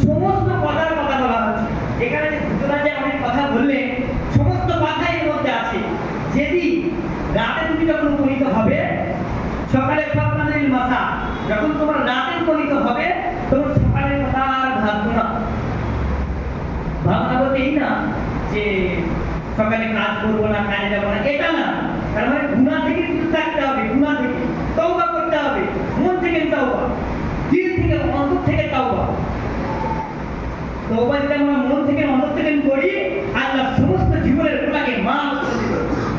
সমস্ত কথার কথা বলা হচ্ছে। এখানে যে দুজনা যে অনেক কথা বললেন, সমস্ত কথা এর মধ্যে আছে। যেদিন রাতে তুমি যখন উপনীত হবে, সকালে ফাকনানিল মাসা, যখন তোমার রাতে উপনীত হবে, তখন সকালের কথা আর ভাববো না। ভাবনা বলতে এই না যে সকালে কাজ করবো না, কাজে যাবো না, এটা না। তার মানে গুনাহ থেকে দূরে থাকতে হবে, গুনাহ থেকে তওবা করতে হবে, মন থেকে তওবা, দিল থেকে, অন্তর থেকে তওবা। তওবা যদি আমরা মন থেকে, অন্তর থেকে করি, আল্লাহ সমস্ত জীবনের গুনাহকে মাফ করে দেবে।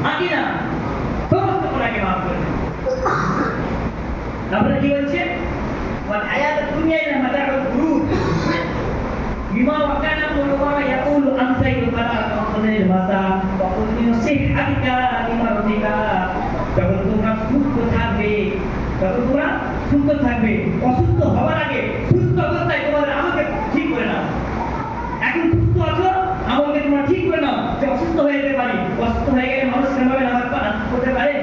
আকি না, সমস্ত গুনাহকে মাফ করে দেবে। তারপরে কি বলছে? ওয়াল হায়াত দুনিয়া ইলা মাতাউল গুরুর, বিমা ওয়াকানা মুলওয়া ইয়াকুলু আমসাইতু ফালা তাকুনিল মাসা ওয়া কুল্লু সিহহাতিকা লিমারদিকা। যখন তোমরা সুস্থ থাকবে, যখন তোমরা সুস্থ থাকবে, অসুস্থ হওয়ার আগে সুস্থ অবস্থায় তোমাদের আমলকে ঠিক করে নাও। এখন সুস্থ আছো, আমলকে তোমরা ঠিক করে নাও, যে অসুস্থ হয়ে যেতে পারি। অসুস্থ হয়ে গেলে মানুষ সেভাবে নামাজ পড়তে পারে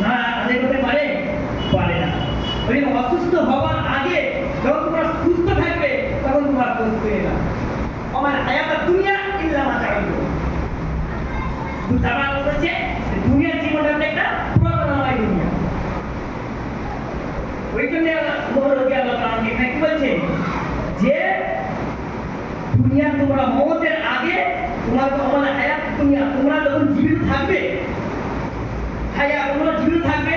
না, আদায় করতে পারে পারে না। ওই অসুস্থ হওয়ার আগে যখন তোমরা সুস্থ থাকবে, তখন তোমরা প্রস্তুত হয়ে যাবে। আমার হায়াত দুনিয়া ইল্লা মাতাউল গুরুর। তারা বলছে দুনিয়ার জীবনটা একটা পুরোটাই দুনিয়া। ওই জন্য এখানে কি বলছে যে দুনিয়া তোমরা মওতের আগে তোমার তো আমার হায়াত দুনিয়া, তোমরা যখন জীবিত থাকবে, হায়াত তোমরা জীবিত থাকবে,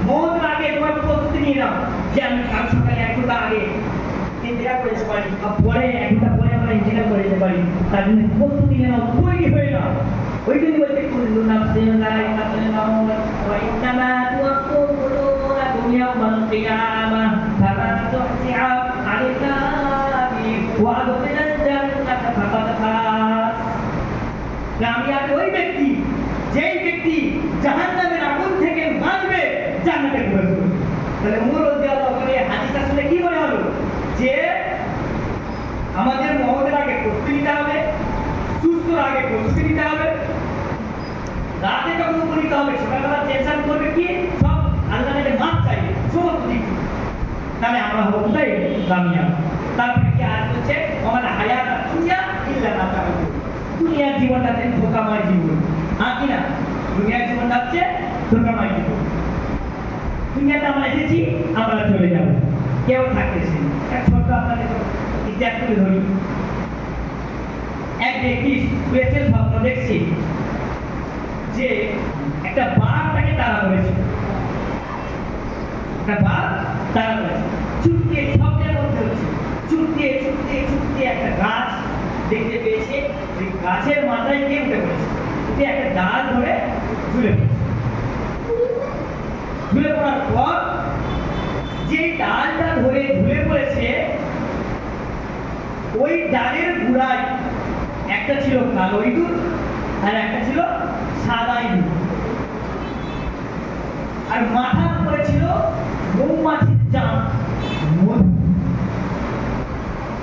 মওতের আগে তোমার প্রস্তুতি নিয়ে নাও যে আমি কাল সকালে 1 ঘন্টা আগে ইন্তেজার করে যেতে পারি, পরে 1 ঘন্টা পরে আমরা ইন্তেজার করে যেতে পারি। তার জন্য প্রস্তুতি নিয়ে নাও, তৈরি হয়ে নাও। ওই জন্য বলছে কুল্লু নাফসিন যায়িকাতুল মাউত ওয়া ইন্নামা তুওয়াফফাউনা ইয়াওমাল কিয়ামাহ ফামান তুহসিআ আলাইহি ওয়া আদখিলাল জান্নাতা ফাকাদ ফাজ। কামিয়াব ওই ব্যক্তি, যেই ব্যক্তি জাহান্নামের আগুন থেকে বাঁচবে, জান্নাতে প্রবেশ করবে। তাহলে উমর রাদিয়াল্লাহু আনহু এই হাদিস আসলে কি মনে হলো যে আমাদের মওতের আগে প্রস্তুতি নিতে হবে, সুস্থর আগে প্রস্তুতি নিতে হবে, রাতে যখন উপনীত হবে সকালবেলা টেনশন করবে কি সব আল্লাহর কাছে মাপ চাইবে সমস্ত দিক, তাহলে আমরা হবো তাই কামিয়াব। তারপরে কি আর বলছে আমার হায়াত দুনিয়া ইল্লা মাতাউল গুরুর। দুনিয়ার জীবনটা হচ্ছে ধোঁকাময় জীবন, হ্যাঁ কি না? দুনিয়ার জীবনটা হচ্ছে ধোঁকাময় জীবন। দুনিয়াতে আমরা এসেছি, আমরা চলে যাব, কেউ থাকতেছে। এক ছোট্ট আপনাদের ইতিহাস তুলে ধরি। এক ব্যক্তি শুয়েছে, স্বপ্ন দেখছে যে একটা বাঘ তাকে তাড়া করেছে, একটা বাঘ তাড়া করেছে। ছুটতে, স্বপ্নের মধ্যে হচ্ছে ছুটতে ছুটতে ছুটতে একটা গাছ দেখতে পেয়েছে। ওই গাছের মাথায় কে উঠে পড়েছে, উঠে একটা ডাল ধরে ঝুলে পড়েছে। ঝুলে পড়ার পর যে ডালটা ধরে ঝুলে পড়েছে, ওই ডালের গোড়ায় একটা ছিল কালো ইঁদুর আর একটা ছিল সাদা ইঁদুর, আর মাথার উপরে ছিল মৌমাছির চাঁদ মধু,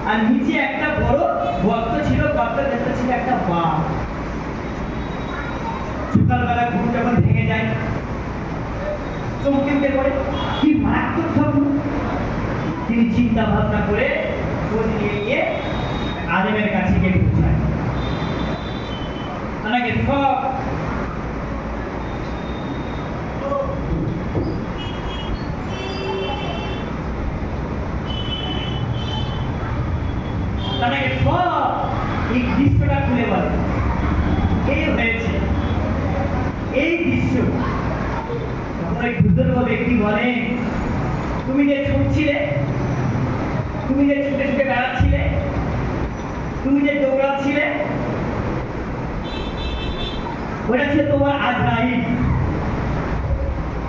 আর নিচে একটা বড় গর্ত ছিল, গর্তের ভেতরে ছিল একটা বাঘ। সকালবেলা ঘুম যখন ভেঙে যায়, চমকে উঠে পড়ে, কি মারাত্মক স্বপ্ন। তিনি চিন্তা ভাবনা করে খোঁজ নিয়ে গিয়ে আলেমের কাছে গিয়ে পৌঁছায়। তাকে সব তাকে সব এই দৃশ্যটা খুলে বলে, এই হয়েছে এই দৃশ্য। তখন ওই বুজুর্গ ব্যক্তি বলে, তুমি যে ছুটছিলে, তুমি যে ছুটে ছুটে বেড়াচ্ছিলে, তুমি যে দৌড়াচ্ছিলে, ওটা ছিল তোমার আজরাইল।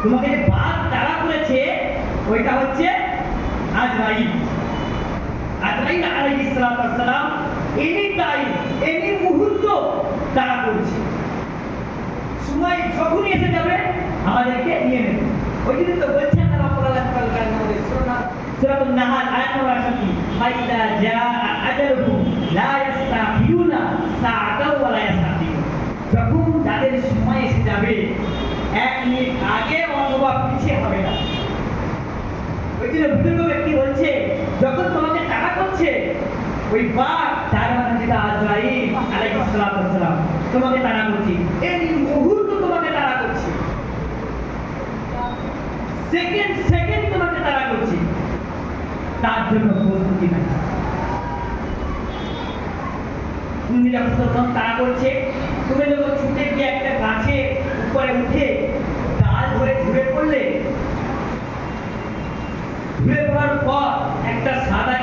তোমাকে যে বাঘ তাড়া করেছে, ওইটা হচ্ছে আজরাইল। আজরাইল আলাইহিস সালাম এনি টাইম, এনি মুহূর্ত তাড়া করছে। সময় যখনই এসে যাবে আমাদেরকে নিয়ে নেবে। ওই জন্য তো বলছেন না রাব্বুল আলামিন সূরাতুন নাহাল আয়াত নম্বর 60, ফাইদা জাআ আজালুহুম লা ইস্তাখিরুনা সাআতাও ওয়া লা ইস্তাখিরুন। যখন তাদের সময় এসে যাবে, 1 মিনিট আগে অথবা পিছিয়ে হবে না। ওই জন্য বুজুর্গ ব্যক্তি বলছে, যখন তোমাকে তাড়া করছে করছে ওই বাঘ তার মানে যেটা আজরাইল আলাইহিস সালাম তোমাকে তাড়া করছে, এই মুহূর্তে তোমাকে তাড়া করছে, সেকেন্ড সেকেন্ড তোমাকে তাড়া করছে, তার জন্য প্রস্তুতি নাই। তুমি যখন তাড়া করছে, তুমি যখন ছুটে গিয়ে একটা গাছের উপরে উঠে ডাল ধরে ঝুলে পড়লে, ঝুলে পড়ার পর একটা সাদা